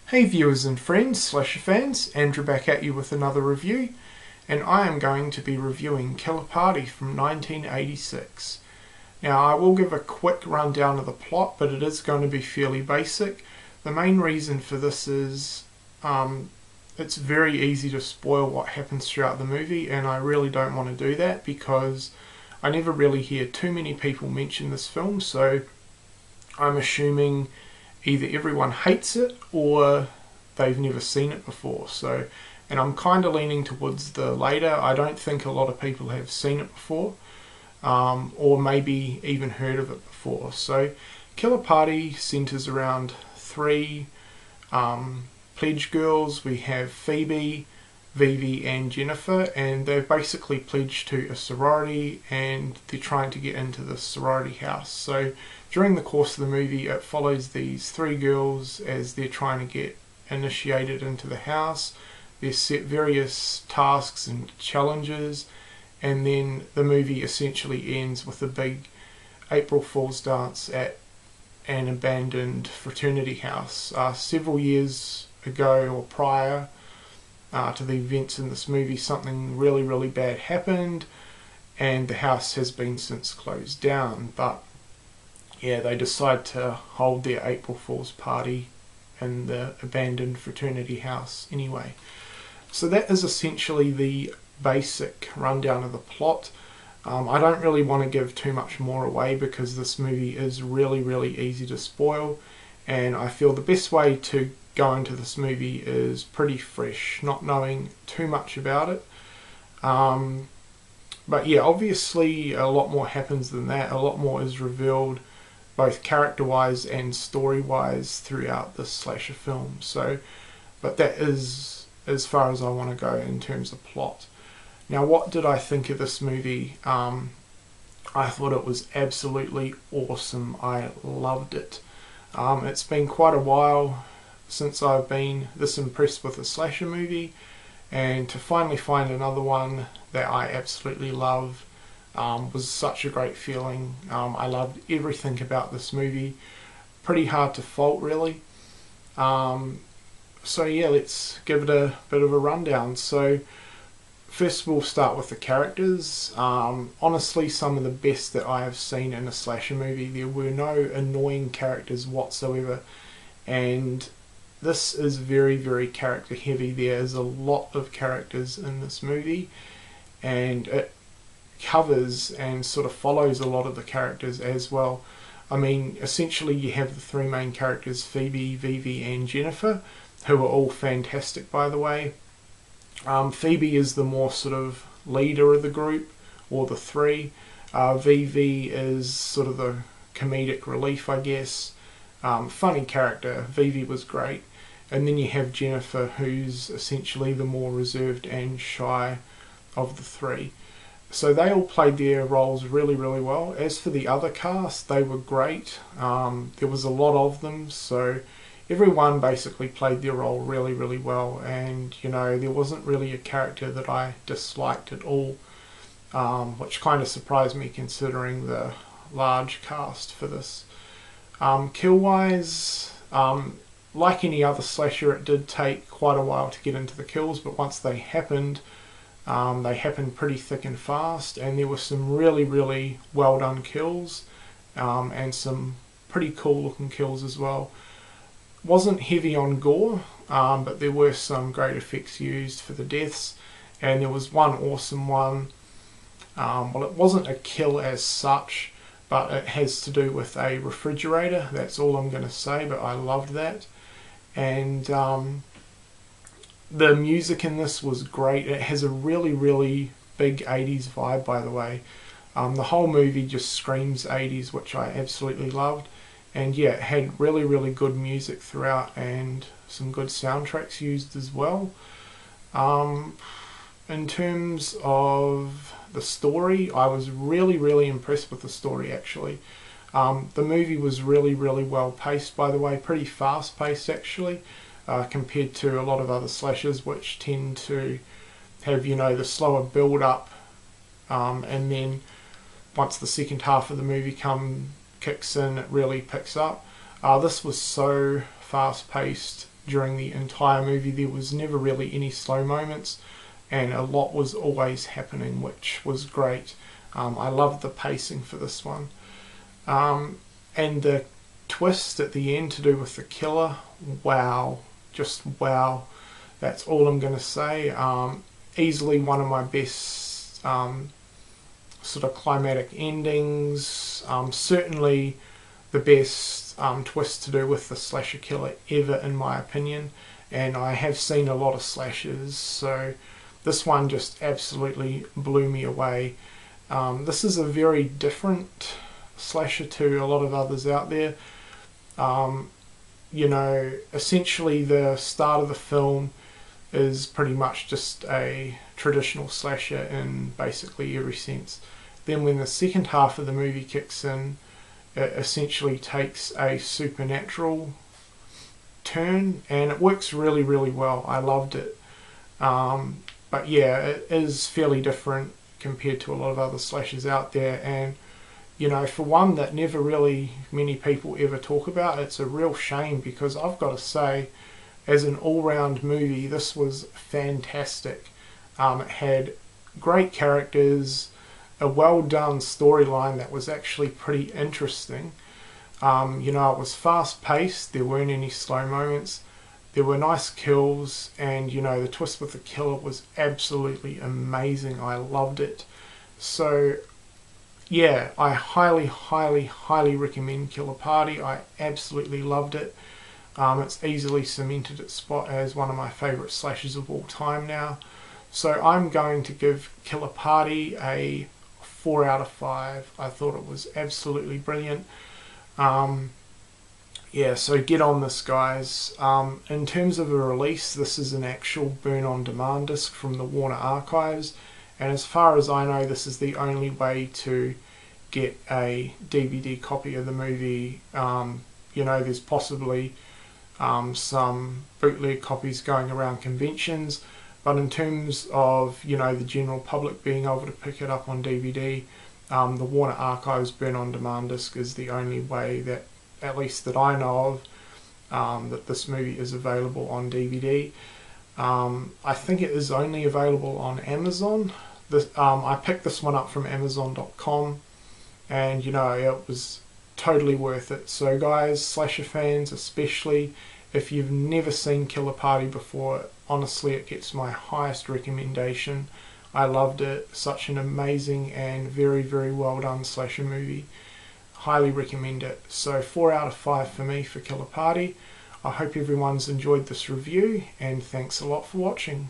Hey viewers and friends, slasher fans, Andrew back at you with another review, and I am going to be reviewing Killer Party from 1986. Now I will give a quick rundown of the plot, but it is going to be fairly basic. The main reason for this is it's very easy to spoil what happens throughout the movie, and I really don't want to do that because I never really hear too many people mention this film, so I'm assuming either everyone hates it or they've never seen it before. And I'm kind of leaning towards the later. I don't think a lot of people have seen it before, or maybe even heard of it before. So Killer Party centers around three pledge girls. We have Phoebe, Vivi and Jennifer, and they've basically pledged to a sorority and they're trying to get into the sorority house. So during the course of the movie it follows these three girls as they're trying to get initiated into the house. They're set various tasks and challenges, and then the movie essentially ends with a big April Fool's dance at an abandoned fraternity house. Several years ago or prior to the events in this movie, something really bad happened and the house has been since closed down, but yeah, they decide to hold their April Fool's party in the abandoned fraternity house anyway. So that is essentially the basic rundown of the plot. I don't really want to give too much more away because this movie is really easy to spoil, and I feel the best way to go into this movie is pretty fresh, not knowing too much about it. But yeah, obviously a lot more happens than that. A lot more is revealed both character-wise and story-wise throughout this slasher film. So, but that is as far as I want to go in terms of plot. Now, what did I think of this movie? I thought it was absolutely awesome. I loved it. It's been quite a while since I've been this impressed with a slasher movie, and to finally find another one that I absolutely love was such a great feeling. I loved everything about this movie. Pretty hard to fault, really. So yeah, let's give it a bit of a rundown. So first we'll start with the characters. Honestly, some of the best that I have seen in a slasher movie. There were no annoying characters whatsoever, and this is very character heavy. There's a lot of characters in this movie, and it covers and sort of follows a lot of the characters as well. I mean, essentially you have the three main characters, Phoebe, Vivi and Jennifer, who are all fantastic, by the way. Phoebe is the more sort of leader of the group, or the three. Vivi is sort of the comedic relief, I guess. Funny character. Vivi was great. And then you have Jennifer, who's essentially the more reserved and shy of the three. So they all played their roles really well. As for the other cast, they were great. There was a lot of them, so everyone basically played their role really well, and you know, there wasn't really a character that I disliked at all, which kind of surprised me considering the large cast for this. Kill wise, like any other slasher, it did take quite a while to get into the kills, but once they happened pretty thick and fast, and there were some really well done kills, and some pretty cool looking kills as well. Wasn't heavy on gore, but there were some great effects used for the deaths, and there was one awesome one. Well, it wasn't a kill as such, but it has to do with a refrigerator. That's all I'm going to say, but I loved that. And the music in this was great. It has a really big 80s vibe, by the way. The whole movie just screams 80s, which I absolutely loved. And yeah, it had really good music throughout and some good soundtracks used as well. In terms of the story, I was really impressed with the story, actually. The movie was really well paced, by the way, pretty fast paced actually, compared to a lot of other slashers which tend to have, you know, the slower build up, and then once the second half of the movie kicks in, it really picks up. This was so fast paced during the entire movie. There was never really any slow moments, and a lot was always happening, which was great. I loved the pacing for this one. And the twist at the end to do with the killer, wow, just wow. That's all I'm going to say. Easily one of my best sort of climatic endings. Certainly the best twist to do with the slasher killer ever, in my opinion. And I have seen a lot of slashers, so this one just absolutely blew me away. This is a very different slasher to a lot of others out there. You know, essentially the start of the film is pretty much just a traditional slasher in basically every sense. Then when the second half of the movie kicks in, it essentially takes a supernatural turn, and it works really, really well. I loved it. But yeah, it is fairly different compared to a lot of other slashers out there, and you know, for one that never really many people ever talk about, it's a real shame, because I've got to say, as an all-round movie, this was fantastic. It had great characters, a well-done storyline that was actually pretty interesting. You know, it was fast-paced, there weren't any slow moments, there were nice kills, and you know, the twist with the killer was absolutely amazing. I loved it. So yeah, I highly, highly, highly recommend Killer Party. I absolutely loved it. It's easily cemented its spot as one of my favourite slashers of all time now. So I'm going to give Killer Party a 4 out of 5. I thought it was absolutely brilliant. Yeah, so get on this, guys. In terms of a release, this is an actual burn-on-demand disc from the Warner Archives. And as far as I know, this is the only way to get a DVD copy of the movie. You know, there's possibly some bootleg copies going around conventions, but in terms of, you know, the general public being able to pick it up on DVD, the Warner Archives burn-on-demand disc is the only way that, at least that I know of, that this movie is available on DVD. I think it is only available on Amazon. I picked this one up from Amazon.com, and you know, it was totally worth it. So guys, slasher fans especially, if you've never seen Killer Party before, honestly it gets my highest recommendation. I loved it. Such an amazing and very, very well done slasher movie. Highly recommend it. So 4 out of 5 for me for Killer Party. I hope everyone's enjoyed this review, and thanks a lot for watching.